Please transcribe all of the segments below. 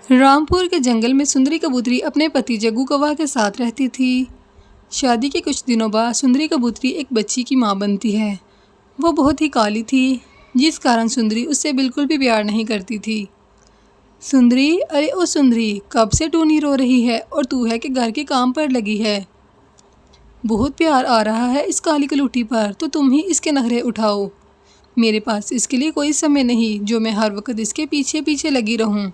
रामपुर के जंगल में सुंदरी कबूतरी अपने पति जग्गू कौवा के साथ रहती थी। शादी के कुछ दिनों बाद सुंदरी कबूतरी एक बच्ची की मां बनती है। वो बहुत ही काली थी, जिस कारण सुंदरी उससे बिल्कुल भी प्यार नहीं करती थी। सुंदरी, अरे ओ सुंदरी, कब से टूनी रो रही है और तू है कि घर के काम पर लगी है। बहुत प्यार आ रहा है इस काली कलूटी पर, तो तुम ही इसके नखरे उठाओ। मेरे पास इसके लिए कोई समय नहीं जो मैं हर वक्त इसके पीछे पीछे लगी रहूं।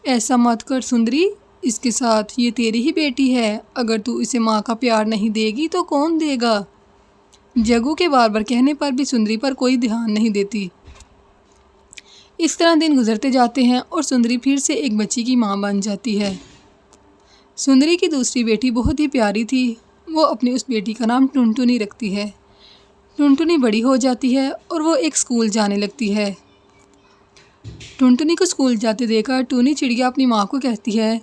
ऐसा मत कर सुंदरी, इसके साथ ये तेरी ही बेटी है। अगर तू इसे माँ का प्यार नहीं देगी तो कौन देगा। जग्गू के बार बार कहने पर भी सुंदरी पर कोई ध्यान नहीं देती। इस तरह दिन गुजरते जाते हैं और सुंदरी फिर से एक बच्ची की माँ बन जाती है। सुंदरी की दूसरी बेटी बहुत ही प्यारी थी। वो अपनी उस बेटी का नाम टुनटुनी रखती है। टुनटुनी बड़ी हो जाती है और वो एक स्कूल जाने लगती है। टुनटुनी को स्कूल जाते देखकर टूनी चिड़िया अपनी माँ को कहती है,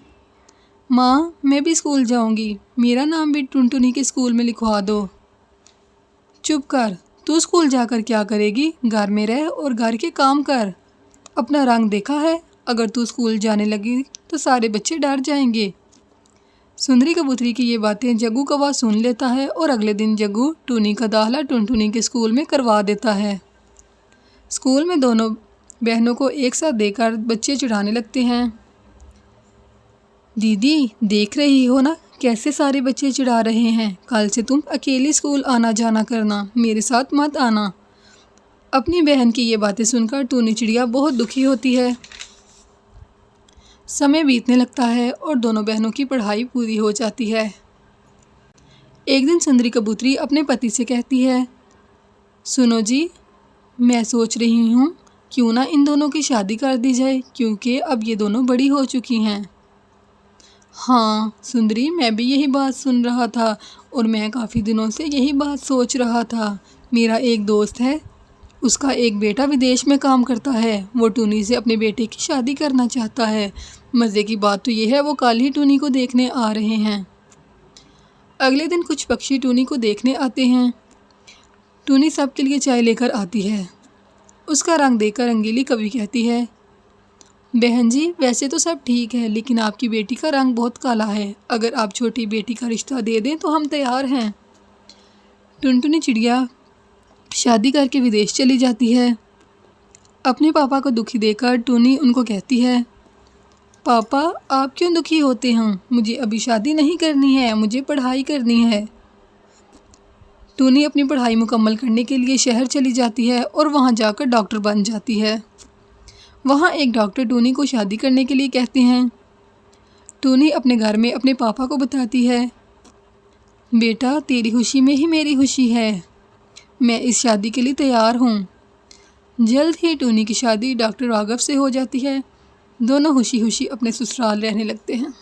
माँ मैं भी स्कूल जाऊँगी, मेरा नाम भी टुनटुनी के स्कूल में लिखवा दो। चुप कर, तू स्कूल जाकर क्या करेगी, घर में रह और घर के काम कर। अपना रंग देखा है, अगर तू स्कूल जाने लगी तो सारे बच्चे डर जाएंगे। सुंदरी कबूतरी की ये बातें जग्गू कौवा सुन लेता है और अगले दिन जग्गू टूनी का दाखिला टुनटुनी के स्कूल में करवा देता है। स्कूल में दोनों बहनों को एक साथ देखकर बच्चे चिढ़ाने लगते हैं। दीदी देख रही हो ना कैसे सारे बच्चे चिढ़ा रहे हैं। कल से तुम अकेले स्कूल आना जाना करना, मेरे साथ मत आना। अपनी बहन की ये बातें सुनकर टूनी चिड़िया बहुत दुखी होती है। समय बीतने लगता है और दोनों बहनों की पढ़ाई पूरी हो जाती है। एक दिन सुंदरी कबूतरी अपने पति से कहती है, सुनो जी, मैं सोच रही हूँ क्यों ना इन दोनों की शादी कर दी जाए, क्योंकि अब ये दोनों बड़ी हो चुकी हैं। हाँ सुंदरी, मैं भी यही बात सुन रहा था और मैं काफ़ी दिनों से यही बात सोच रहा था। मेरा एक दोस्त है, उसका एक बेटा विदेश में काम करता है। वो टूनी से अपने बेटे की शादी करना चाहता है। मज़े की बात तो ये है वो कल ही टूनी को देखने आ रहे हैं। अगले दिन कुछ पक्षी टूनी को देखने आते हैं। टूनी सबके लिए चाय लेकर आती है। उसका रंग देखकर रंगीली कवि कहती है, बहन जी वैसे तो सब ठीक है, लेकिन आपकी बेटी का रंग बहुत काला है। अगर आप छोटी बेटी का रिश्ता दे दें तो हम तैयार हैं। टुनटुनी चिड़िया शादी करके विदेश चली जाती है। अपने पापा को दुखी देखकर टूनी उनको कहती है, पापा आप क्यों दुखी होते हैं, मुझे अभी शादी नहीं करनी है, मुझे पढ़ाई करनी है। टूनी अपनी पढ़ाई मुकम्मल करने के लिए शहर चली जाती है और वहाँ जाकर डॉक्टर बन जाती है। वहाँ एक डॉक्टर टूनी को शादी करने के लिए कहते हैं। टूनी अपने घर में अपने पापा को बताती है, बेटा तेरी खुशी में ही मेरी खुशी है, मैं इस शादी के लिए तैयार हूँ। जल्द ही टूनी की शादी डॉक्टर राघव से हो जाती है। दोनों खुशी खुशी अपने ससुराल रहने लगते हैं।